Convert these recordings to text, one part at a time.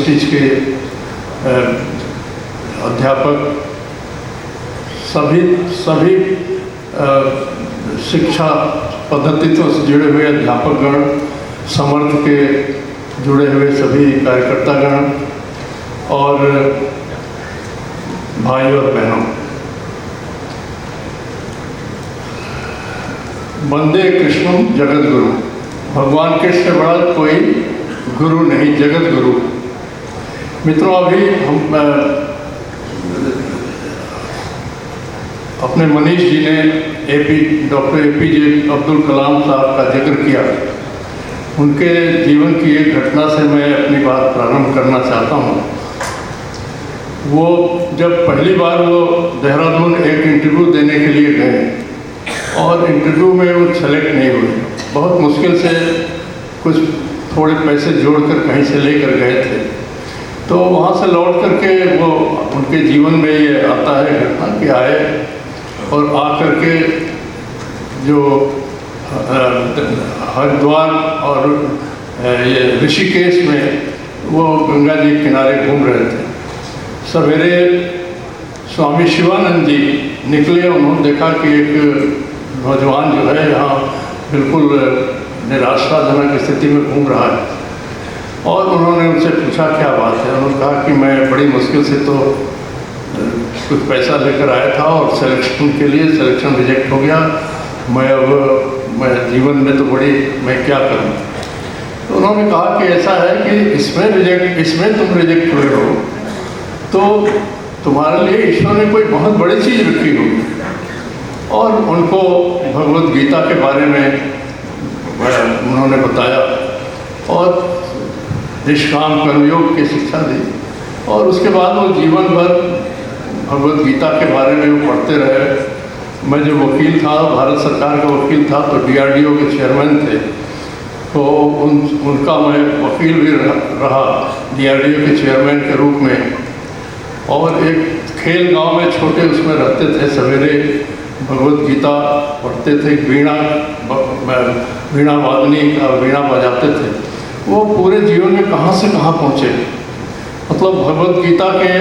स्टीज के अध्यापक, सभी शिक्षा पद्धतियों से जुड़े हुए अध्यापकगण, समर्थ के जुड़े हुए सभी कार्यकर्तागण और भाई और बहनों, वंदे कृष्णम जगत गुरु। भगवान कृष्ण से बड़ा कोई गुरु नहीं, जगत गुरु। मित्रों, अभी हम अपने मनीष जी ने डॉक्टर APJ अब्दुल कलाम साहब का जिक्र किया। उनके जीवन की एक घटना से मैं अपनी बात प्रारंभ करना चाहता हूँ। वो जब पहली बार वो देहरादून एक इंटरव्यू देने के लिए गए और इंटरव्यू में वो सेलेक्ट नहीं हुए, बहुत मुश्किल से कुछ थोड़े पैसे जोड़कर कहीं से लेकर गए थे। तो वहाँ से लौट करके वो उनके जीवन में ये आता है घटना कि आए और आकर के जो हरिद्वार और ये ऋषिकेश में वो गंगा जी के किनारे घूम रहे थे। सवेरे स्वामी शिवानंद जी निकले। उन्होंने देखा कि एक नौजवान जो है यहाँ बिल्कुल निराशाजनक स्थिति में घूम रहा है और उन्होंने उनसे पूछा क्या बात है। उन्होंने कहा कि मैं बड़ी मुश्किल से तो कुछ पैसा लेकर आया था और सिलेक्शन रिजेक्ट हो गया। मैं जीवन में तो मैं क्या करूं। तो उन्होंने कहा कि ऐसा है कि इसमें तुम रिजेक्ट हुए हो तो तुम्हारे लिए ईश्वर ने कोई बहुत बड़ी चीज़ रखी होगी। और उनको भगवद गीता के बारे में उन्होंने बताया और निष्काम कर्मयोग की शिक्षा दी। और उसके बाद वो जीवन भर भगवद गीता के बारे में वो पढ़ते रहे। मैं जो वकील था, भारत सरकार का वकील था, तो DRDO के चेयरमैन थे, तो उनका मैं वकील भी रहा DRDO के चेयरमैन के रूप में। और एक खेल गांव में छोटे उसमें रहते थे। सवेरे भगवद गीता पढ़ते थे, वीणा वादनी का वीणा बजाते थे। वो पूरे जीवन में कहाँ से कहाँ पहुँचे। मतलब भगवद गीता के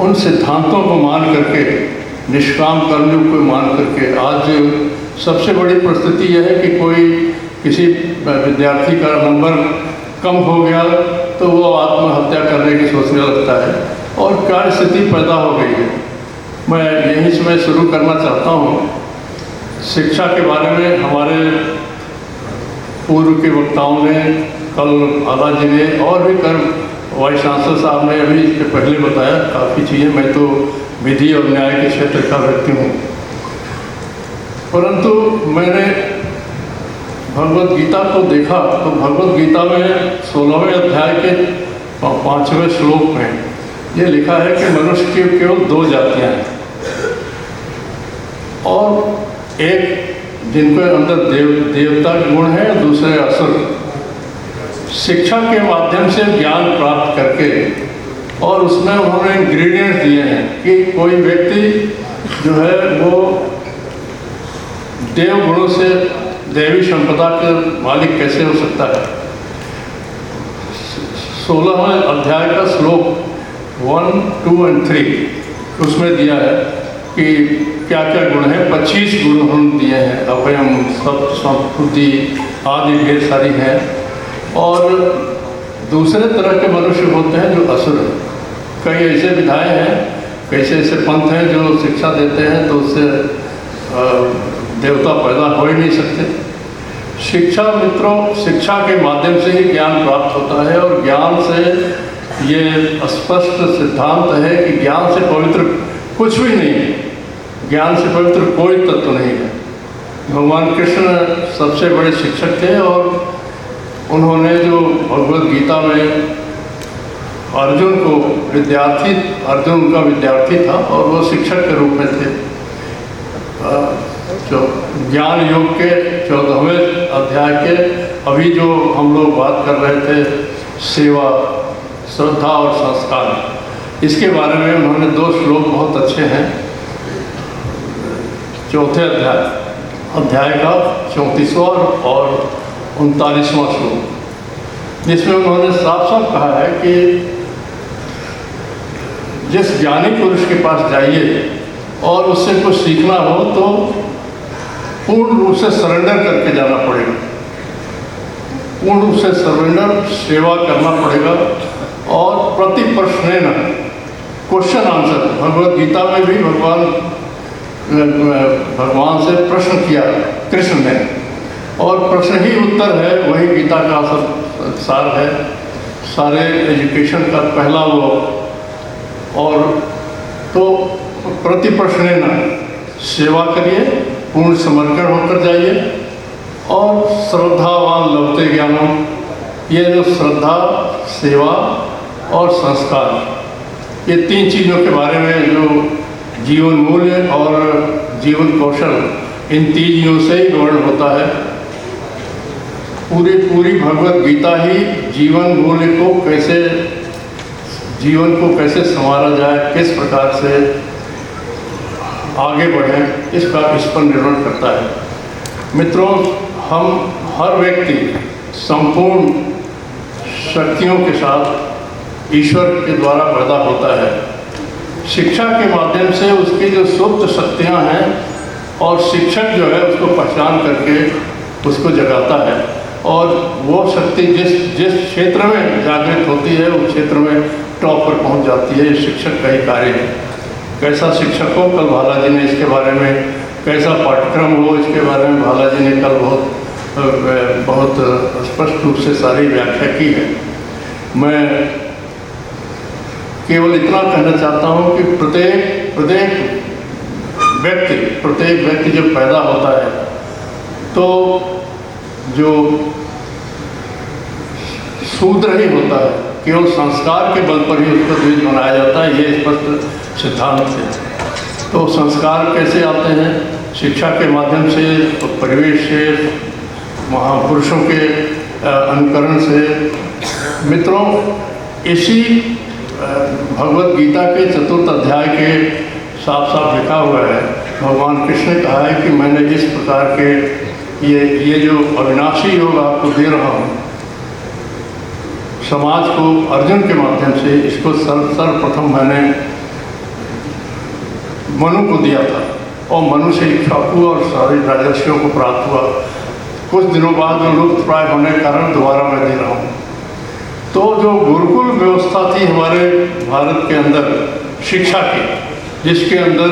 उन सिद्धांतों को मान करके, निष्काम कर्मयोग को मान करके आज सबसे बड़ी परिस्थिति यह है कि किसी विद्यार्थी का नंबर कम हो गया तो वो आत्महत्या करने की सोचने लगता है और क्या स्थिति पैदा हो गई है। मैं यहीं से शुरू करना चाहता हूँ। शिक्षा के बारे में हमारे पूर्व के वक्ताओं ने, कल आला जी ने और भी वाइस चांसलर साहब ने अभी इसके पहले बताया काफ़ी चीज़ें। मैं तो विधि और न्याय के क्षेत्र का व्यक्ति हूँ, परंतु मैंने भगवद गीता को देखा तो भगवद गीता में 16वें अध्याय के 5वें श्लोक में ये लिखा है कि मनुष्य की केवल 2 जातियाँ हैं और एक जिनके अंदर देवता के गुण है, दूसरे असुर। शिक्षा के माध्यम से ज्ञान प्राप्त करके और उसमें उन्होंने इंग्रेडिएंट्स दिए हैं कि कोई व्यक्ति जो है वो देव गुणों से दैवी संपदा के मालिक कैसे हो सकता है। 16वें अध्याय का श्लोक 1, 2 और 3 उसमें दिया है कि क्या क्या गुण है। 25 गुण उन्होंने दिए हैं। अभयम, संस्कृति आदि ढेर सारी हैं। और दूसरे तरह के मनुष्य होते हैं जो असुर हैं। कई ऐसे विधाएँ हैं, कई ऐसे पंथ हैं जो शिक्षा देते हैं तो उससे देवता पैदा हो ही नहीं सकते। शिक्षा मित्रों, शिक्षा के माध्यम से ही ज्ञान प्राप्त होता है और ज्ञान से ये स्पष्ट सिद्धांत है कि ज्ञान से पवित्र कुछ भी नहीं है। ज्ञान से पवित्र कोई तत्व नहीं है। भगवान कृष्ण सबसे बड़े शिक्षक थे और उन्होंने जो भगवद गीता में अर्जुन उनका विद्यार्थी था और वो शिक्षक के रूप में थे। जो ज्ञान योग के 14वें अध्याय के अभी जो हम लोग बात कर रहे थे, सेवा, श्रद्धा और संस्कार, इसके बारे में उन्होंने 2 श्लोक बहुत अच्छे हैं। चौथे अध्याय का 34वां और 39वां श्लोक। जिसमें उन्होंने साफ साफ कहा है कि जिस ज्ञानी पुरुष के पास जाइए और उससे कुछ सीखना हो तो पूर्ण रूप से सरेंडर करके जाना पड़ेगा, पूर्ण रूप से सरेंडर, सेवा करना पड़ेगा। और प्रति प्रश्न न क्वेश्चन आंसर, भगवद गीता में भी भगवान से प्रश्न किया कृष्ण ने, और प्रश्न ही उत्तर है, वही गीता का सार है, सारे एजुकेशन का पहला वो। और तो प्रति प्रश्न न सेवा करिए, पूर्ण समर्पण होकर जाइए। और श्रद्धावान लभते ज्ञानम, ये जो श्रद्धा, सेवा और संस्कार, ये तीन चीज़ों के बारे में जो जीवन मूल्य और जीवन कौशल, इन तीनों से ही गवर्न होता है। पूरी भगवत गीता ही जीवन मूल्य को कैसे, जीवन को कैसे संवारा जाए, किस प्रकार से आगे बढ़ें, इस पर निर्भर करता है। मित्रों, हम हर व्यक्ति संपूर्ण शक्तियों के साथ ईश्वर के द्वारा पैदा होता है। शिक्षा के माध्यम से उसकी जो सुप्त शक्तियाँ हैं, और शिक्षक जो है उसको पहचान करके उसको जगाता है, और वो शक्ति जिस क्षेत्र में जागृत होती है उस क्षेत्र में टॉप पर पहुँच जाती है। शिक्षक का ही कार्य है। कैसा शिक्षक हो, कल भाला जी ने इसके बारे में, कैसा पाठ्यक्रम हो, इसके बारे में भाला जी ने कल बहुत स्पष्ट रूप से सारी व्याख्या की है। मैं केवल इतना कहना चाहता हूँ कि प्रत्येक व्यक्ति जब पैदा होता है तो जो शूद्र ही होता है, केवल संस्कार के बल पर ही उसको द्विज बनाया जाता है, ये स्पष्ट सिद्धांत है। तो संस्कार कैसे आते हैं? शिक्षा के माध्यम से, परिवेश से, महापुरुषों के अनुकरण से। मित्रों, इसी भगवत गीता के 4th अध्याय के साफ साफ लिखा हुआ है, भगवान कृष्ण ने कहा है कि मैंने इस प्रकार के ये जो अविनाशी योग आपको दे रहा हूँ, समाज को अर्जुन के माध्यम से इसको सर्वप्रथम मैंने मनु को दिया था, और मनु से इक्ष्वाकु और सारे राजर्षियों को प्राप्त हुआ। कुछ दिनों बाद जो लुप्त प्राय होने के कारण दोबारा मैं दे रहा हूँ। तो जो गुरुकुल व्यवस्था थी हमारे भारत के अंदर शिक्षा की, जिसके अंदर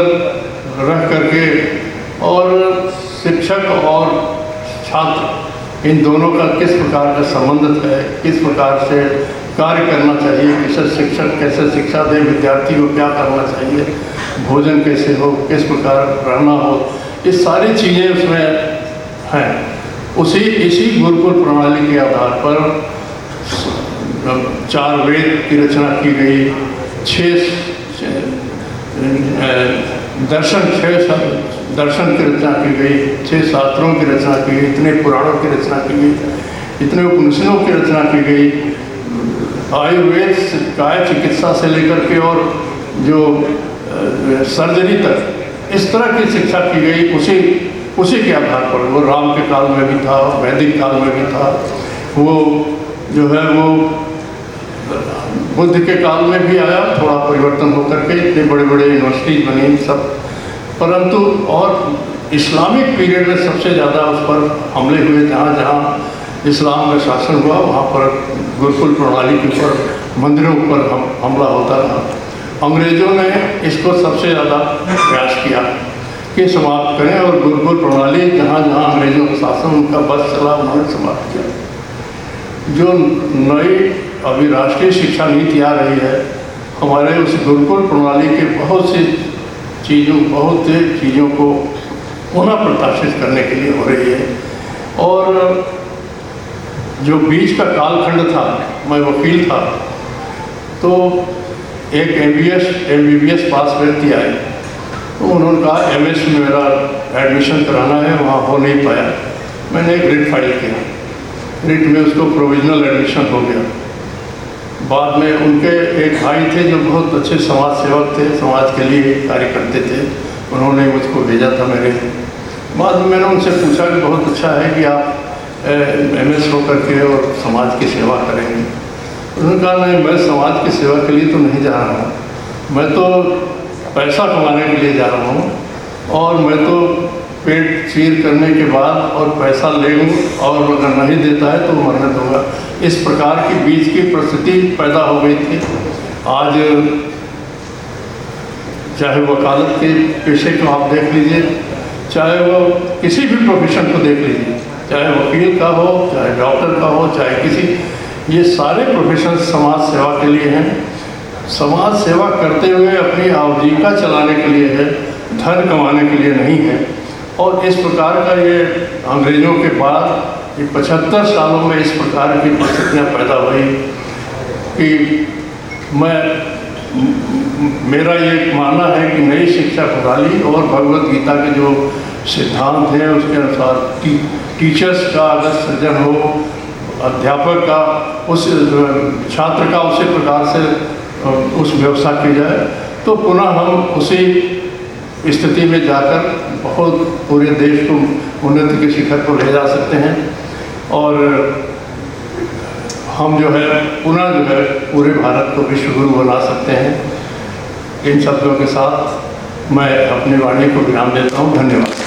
रह करके और शिक्षक और छात्र इन दोनों का किस प्रकार का संबंध है, किस प्रकार से कार्य करना चाहिए, किसे शिक्षक कैसे शिक्षा दे, विद्यार्थी को क्या करना चाहिए, भोजन कैसे हो, किस प्रकार रहना हो, ये सारी चीज़ें उसमें हैं। इसी गुरुकुल प्रणाली के आधार पर 4 वेद की रचना की गई, 6 दर्शन की रचना की गई, 6 शास्त्रों की रचना की गई, इतने पुराणों की रचना की गई, इतने उपनिषदों की रचना की गई, आयुर्वेद काय चिकित्सा से लेकर के और जो सर्जरी तक इस तरह की शिक्षा की गई। उसी के आधार पर वो राम के काल में भी था, वैदिक काल में भी था, वो जो है वो बुद्ध के काल में भी आया, थोड़ा परिवर्तन होकर के इतने बड़े बड़े यूनिवर्सिटीज बनी सब। परंतु और इस्लामिक पीरियड में सबसे ज़्यादा उस पर हमले हुए, जहाँ जहाँ इस्लाम का शासन हुआ वहाँ पर गुरुकुल प्रणाली के ऊपर, मंदिरों पर हमला होता रहा। अंग्रेज़ों ने इसको सबसे ज़्यादा प्रयास किया कि समाप्त करें, और गुरुकुल प्रणाली जहाँ जहाँ अंग्रेज़ों का शासन उनका बस चला उन्होंने समाप्त किया। जो नई अभी राष्ट्रीय शिक्षा नीति आ रही है, हमारे उस गुरुकुल प्रणाली के बहुत से चीज़ों को पुनः प्रकाशित करने के लिए हो रही है। और जो बीच का कालखंड था, मैं वकील था, तो एक MBBS पास व्यक्ति आए, तो उन्होंने कहा MS में मेरा एडमिशन कराना है, वहाँ हो नहीं पाया। मैंने एक रिट फाइल किया, रिट में उसको प्रोविजनल एडमिशन हो गया। बाद में उनके एक भाई थे जो बहुत अच्छे समाज सेवक थे, समाज के लिए कार्य करते थे, उन्होंने मुझको भेजा था मेरे। बाद में मैंने उनसे पूछा कि बहुत अच्छा है कि आप MS होकर के और समाज की सेवा करेंगे। उन्होंने कहा नहीं, मैं समाज की सेवा के लिए तो नहीं जा रहा हूँ, मैं तो पैसा कमाने के लिए जा रहा हूँ, और मैं तो पेट चीर करने के बाद और पैसा ले लूँ और अगर नहीं देता है तो मरने दूँगा। इस प्रकार की बीच की परिस्थिति पैदा हो गई थी। आज चाहे वकालत के पेशे को आप देख लीजिए, चाहे वो किसी भी प्रोफेशन को देख लीजिए, चाहे वकील का हो, चाहे डॉक्टर का हो, चाहे किसी, ये सारे प्रोफेशन समाज सेवा के लिए हैं। समाज सेवा करते हुए अपनी आजीविका चलाने के लिए है, धन कमाने के लिए नहीं है। और इस प्रकार का ये अंग्रेज़ों के बाद ये 75 सालों में इस प्रकार की परिस्थितियाँ पैदा हुई कि मेरा ये मानना है कि नई शिक्षा प्रणाली और भगवत गीता के जो सिद्धांत हैं उसके अनुसार टीचर्स का अगर सृजन हो, अध्यापक का उस छात्र का उसी प्रकार से उस व्यवस्था की जाए तो पुनः हम उसी स्थिति में जाकर बहुत पूरे देश को उन्नति के शिखर को ले जा सकते हैं और हम जो है पुनः जो है पूरे भारत को विश्व गुरु बना सकते हैं। इन शब्दों के साथ मैं अपनी वाणी को विराम देता हूँ। धन्यवाद।